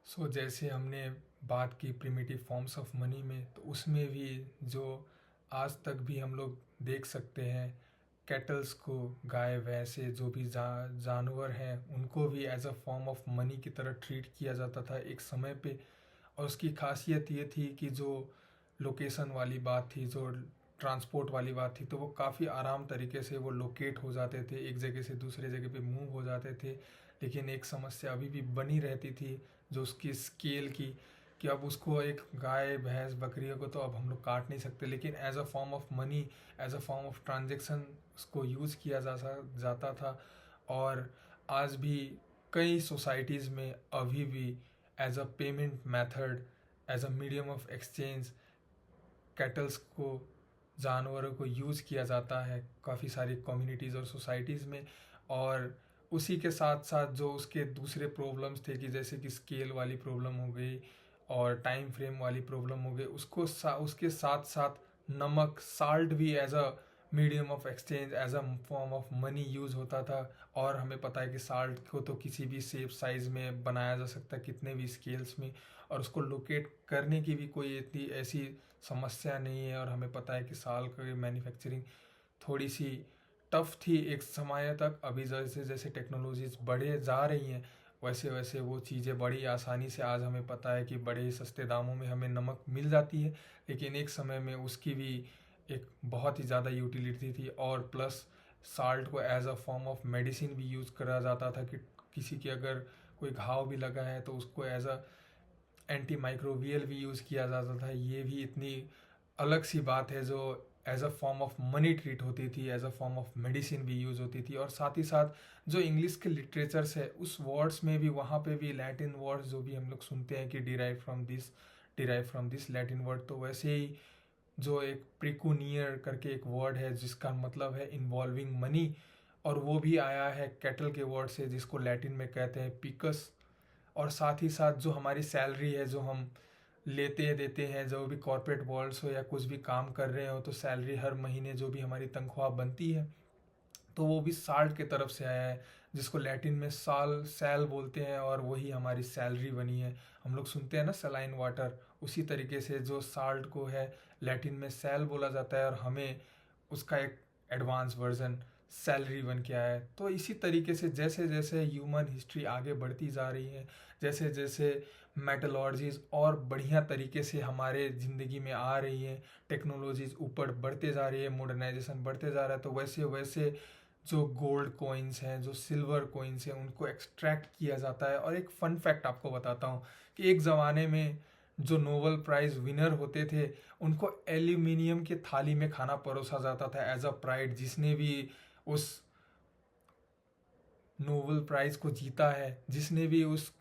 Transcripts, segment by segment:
जैसे हमने बात की प्रिमिटिव फॉर्म्स ऑफ मनी में, तो उसमें भी जो आज तक भी हम लोग देख सकते हैं, कैटल्स को, गाय भैंसे जो भी जानवर हैं, उनको भी as a form of money की तरह ट्रीट किया जाता था एक समय पे। और उसकी खासियत ये थी कि जो लोकेशन वाली बात थी, जो ट्रांसपोर्ट वाली बात थी, तो वो काफ़ी आराम तरीके से वो लोकेट हो जाते थे, एक जगह से दूसरे जगह पे मूव हो जाते थे। लेकिन एक समस्या अभी भी बनी रहती थी, जो उसकी स्केल की, कि अब उसको एक गाय भैंस बकरियों को तो अब हम लोग काट नहीं सकते, लेकिन as a form of money, as a form of transaction उसको यूज़ किया जाता था। और आज भी कई सोसाइटीज़ में अभी भी as a payment method, as a medium of exchange, cattles को, जानवरों को यूज़ किया जाता है काफ़ी सारी कम्युनिटीज़ और सोसाइटीज़ में। और उसी के साथ साथ जो उसके दूसरे प्रॉब्लम्स थे, कि जैसे कि स्केल वाली प्रॉब्लम हो गई और टाइम फ्रेम वाली प्रॉब्लम हो गई, उसके साथ साथ नमक, साल्ट भी as a medium of exchange, as a form of money use होता था। और हमें पता है कि साल्ट को तो किसी भी शेप साइज़ में बनाया जा सकता है, कितने भी स्केल्स में, और उसको लोकेट करने की भी कोई इतनी ऐसी समस्या नहीं है। और हमें पता है कि साल की मैन्युफैक्चरिंग थोड़ी सी टफ थी एक समय तक। अभी जैसे जैसे टेक्नोलॉजीज बढ़े जा रही हैं, वैसे वैसे वो चीज़ें बड़ी आसानी से, आज हमें पता है कि बड़े सस्ते दामों में हमें नमक मिल जाती है। लेकिन एक समय में उसकी भी एक बहुत ही ज़्यादा यूटिलिटी थी। और प्लस साल्ट को as a form of medicine भी यूज़ करा जाता था, कि किसी के अगर कोई घाव भी लगा है तो उसको एज अ एंटी माइक्रोबियल भी यूज़ किया जाता था। ये भी इतनी अलग सी बात है, जो as a form of money treat होती थी, as a form of medicine भी यूज़ होती थी। और साथ ही साथ जो इंग्लिश के लिटरेचर्स है, उस वर्ड्स में भी, वहाँ पे भी लैटिन वर्ड्स जो भी हम लोग सुनते हैं कि derive from this Latin word, तो वैसे ही जो एक प्रिकुनियर करके एक वर्ड है जिसका मतलब है इन्वॉल्विंग मनी, और वो भी आया है कैटल के वर्ड से, जिसको लैटिन में कहते हैं पिकस। और साथ ही साथ जो हमारी सैलरी है, जो हम लेते देते हैं, जो भी कॉर्पोरेट वर्ल्ड्स हो या कुछ भी काम कर रहे हो, तो सैलरी हर महीने जो भी हमारी तनख्वाह बनती है, तो वो भी साल्ट के तरफ से आया है, जिसको लैटिन में सैल बोलते हैं, और वही हमारी सैलरी बनी है। हम लोग सुनते हैं ना सलाइन वाटर, उसी तरीके से जो साल्ट को है लैटिन में सैल बोला जाता है, और हमें उसका एक एडवांस वर्जन सैलरी बन के आया है। तो इसी तरीके से जैसे जैसे ह्यूमन हिस्ट्री आगे बढ़ती जा रही है, जैसे जैसे मेटलॉर्जीज और बढ़िया तरीके से हमारे ज़िंदगी में आ रही है, टेक्नोलॉजीज ऊपर बढ़ते जा रही है, मॉडर्नाइजेशन बढ़ते जा रहा है, तो वैसे वैसे जो गोल्ड कॉइन्स हैं, जो सिल्वर कॉइन्स हैं, उनको एक्सट्रैक्ट किया जाता है। और एक फन फैक्ट आपको बताता हूँ, कि एक ज़माने में जो नोबेल प्राइज़ विनर होते थे, उनको एल्यूमिनियम के थाली में खाना परोसा जाता था एज अ प्राइड। जिसने भी उस नोबेल प्राइज़ को जीता है, जिसने भी उस,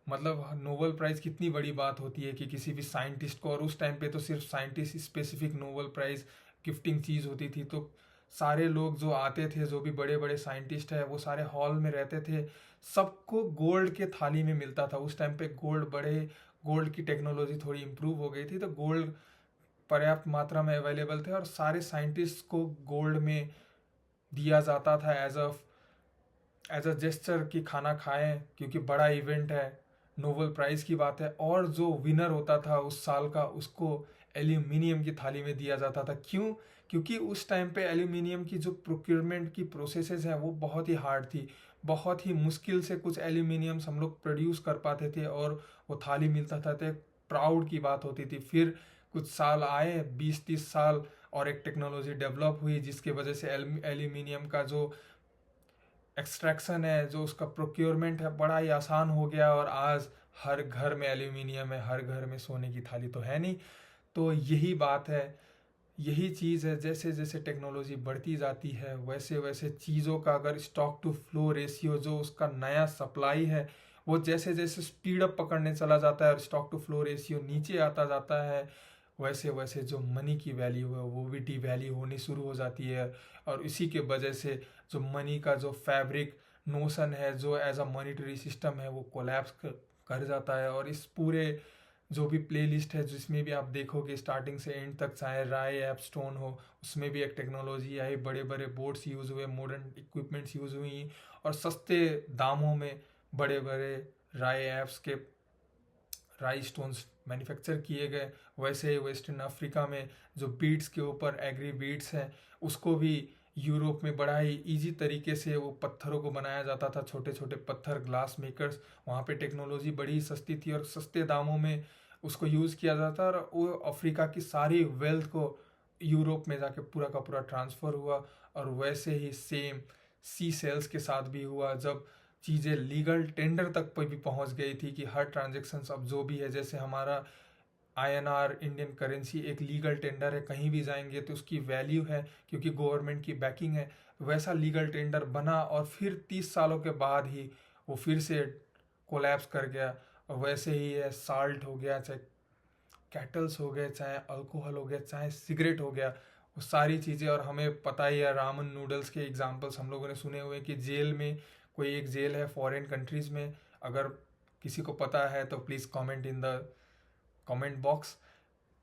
मतलब नोबेल प्राइज़ कितनी बड़ी बात होती है कि किसी भी साइंटिस्ट को, और उस टाइम पे तो सिर्फ scientist specific Nobel prize gifting चीज़ होती थी। तो सारे लोग जो आते थे, जो भी बड़े बड़े साइंटिस्ट हैं, वो सारे हॉल में रहते थे, सबको गोल्ड के थाली में मिलता था। उस टाइम पे गोल्ड की टेक्नोलॉजी थोड़ी इम्प्रूव हो गई थी, तो गोल्ड पर्याप्त मात्रा में अवेलेबल थे, और सारे साइंटिस्ट को गोल्ड में दिया जाता था एज अ जेस्चर कि खाना खाएं, क्योंकि बड़ा इवेंट है, नोबेल प्राइज़ की बात है। और जो विनर होता था उस साल का, उसको एल्यूमिनियम की थाली में दिया जाता था। क्यों? क्योंकि उस टाइम पे एल्यूमिनियम की जो प्रोक्योरमेंट की प्रोसेसेस हैं, वो बहुत ही हार्ड थी। बहुत ही मुश्किल से कुछ एल्यूमिनियम्स हम लोग प्रोड्यूस कर पाते थे, और वो थाली मिलता था, तो एक प्राउड की बात होती थी। फिर कुछ साल आए, 20-30 साल, और एक टेक्नोलॉजी डेवलप हुई, जिसकी वजह से एल्यूमिनियम का जो एक्सट्रैक्शन है, जो उसका प्रोक्योरमेंट है, बड़ा ही आसान हो गया। और आज हर घर में एल्यूमिनियम है, हर घर में सोने की थाली तो है नहीं। तो यही बात है, यही चीज़ है, जैसे जैसे टेक्नोलॉजी बढ़ती जाती है, वैसे वैसे चीज़ों का अगर स्टॉक टू फ्लो रेशियो, जो उसका नया सप्लाई है, वो जैसे जैसे स्पीड अप पकड़ने चला जाता है, और स्टॉक टू फ्लो रेशियो नीचे आता जाता है, वैसे वैसे जो मनी की वैल्यू है वो भी डी वैल्यू होनी शुरू हो जाती है। और इसी के वजह से जो मनी का जो फैब्रिक नोशन है, जो एज अ मॉनिटरी सिस्टम है, वो कोलैप्स कर जाता है। और इस पूरे जो भी प्लेलिस्ट है, जिसमें भी आप देखोगे स्टार्टिंग से एंड तक, चाहे राय ऐप स्टोन हो, उसमें भी एक टेक्नोलॉजी आई, बड़े बड़े बोर्ड्स यूज़ हुए, मॉडर्न इक्विपमेंट्स यूज़ हुई, और सस्ते दामों में बड़े बड़े राय ऐप्स के राई स्टोन्स मैन्युफैक्चर किए गए। वैसे वेस्टर्न अफ्रीका में जो बीड्स के ऊपर एग्री बीड्स हैं उसको भी यूरोप में बड़ा ही ईजी तरीके से वो पत्थरों को बनाया जाता था, छोटे छोटे पत्थर, ग्लास मेकर्स। वहाँ पे टेक्नोलॉजी बड़ी ही सस्ती थी और सस्ते दामों में उसको यूज़ किया जाता और वो अफ्रीका की सारी वेल्थ को यूरोप में जाके पूरा का पूरा ट्रांसफ़र हुआ। और वैसे ही सेम सी सेल्स के साथ भी हुआ, जब चीज़ें लीगल टेंडर तक पर भी पहुंच गई थी कि हर ट्रांजेक्शन्स अब जो भी है, जैसे हमारा INR इंडियन करेंसी एक लीगल टेंडर है, कहीं भी जाएंगे तो उसकी वैल्यू है क्योंकि गवर्नमेंट की बैकिंग है। वैसा लीगल टेंडर बना और फिर 30 सालों के बाद ही वो फिर से कोलैप्स कर गया। और वैसे ही है, साल्ट हो गया, चाहे कैटल्स हो गए, चाहे अल्कोहल हो गया, चाहे सिगरेट हो गया, वो सारी चीज़ें। और हमें पता ही है रामन नूडल्स के एग्जांपल्स हम लोगों ने सुने हुए कि जेल में, कोई एक जेल है फॉरेन कंट्रीज़ में, अगर किसी को पता है तो please comment in the comment box,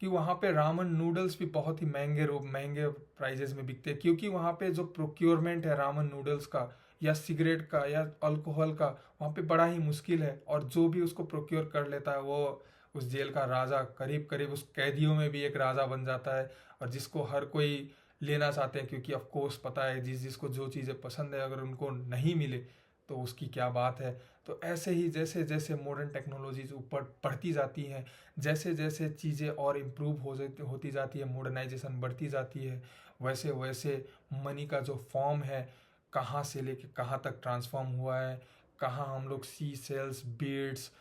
कि वहाँ पे रामन नूडल्स भी बहुत ही महंगे प्राइजेस में बिकते हैं, क्योंकि वहाँ पे जो प्रोक्योरमेंट है रामन नूडल्स का या सिगरेट का या अल्कोहल का, वहाँ पे बड़ा ही मुश्किल है। और जो भी उसको प्रोक्योर कर लेता है वो उस जेल का राजा, करीब करीब उस कैदियों में भी एक राजा बन जाता है, और जिसको हर कोई लेना चाहते हैं, क्योंकि ऑफ कोर्स पता है जिसको जो चीज़ें पसंद है अगर उनको नहीं मिले तो उसकी क्या बात है। तो ऐसे ही जैसे जैसे मॉडर्न टेक्नोलॉजीज ऊपर बढ़ती जाती हैं, जैसे जैसे चीज़ें और इम्प्रूव होती जाती है, मॉडर्नाइजेशन बढ़ती जाती है, वैसे वैसे मनी का जो फॉर्म है कहाँ से लेके कहाँ तक ट्रांसफॉर्म हुआ है, कहाँ हम लोग सी सेल्स, बीड्स,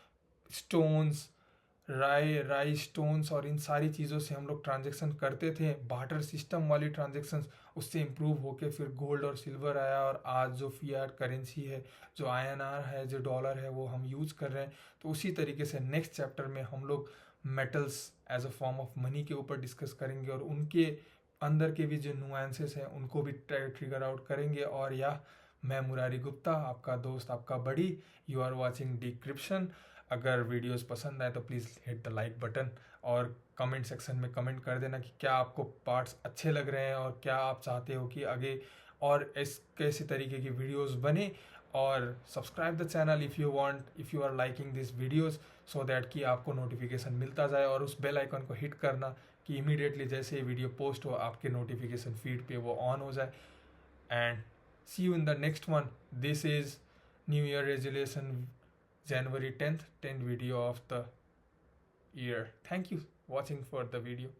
स्टोन्स, राई स्टोन्स और इन सारी चीज़ों से हम लोग ट्रांजेक्शन करते थे, बार्टर सिस्टम वाली ट्रांजेक्शन्स, उससे इम्प्रूव होके फिर गोल्ड और सिल्वर आया, और आज जो फियाट करेंसी है, जो INR है, जो डॉलर है, वो हम यूज़ कर रहे हैं। तो उसी तरीके से नेक्स्ट चैप्टर में हम लोग metals as a form of money के ऊपर डिस्कस करेंगे, और उनके अंदर के भी जो नुआंसेस हैं उनको भी ट्रिगर आउट करेंगे। और यह मैं मुरारी गुप्ता, आपका दोस्त, आपका बड़ी, यू आर वॉचिंग डिक्रिप्शन। अगर वीडियोस पसंद आए तो please hit the like button, और कमेंट सेक्शन में कमेंट कर देना कि क्या आपको पार्ट्स अच्छे लग रहे हैं और क्या आप चाहते हो कि आगे और कैसे तरीके की वीडियोस बने। और subscribe the channel if you want, if you are liking this videos, so that कि आपको नोटिफिकेशन मिलता जाए, और उस बेल आइकन को हिट करना कि इमीडिएटली जैसे ही वीडियो पोस्ट हो आपके नोटिफिकेशन फीड पे वो ऑन हो जाए। And see you in the next one. This is new year resolution January 10th video of the year. Thank you watching for the video.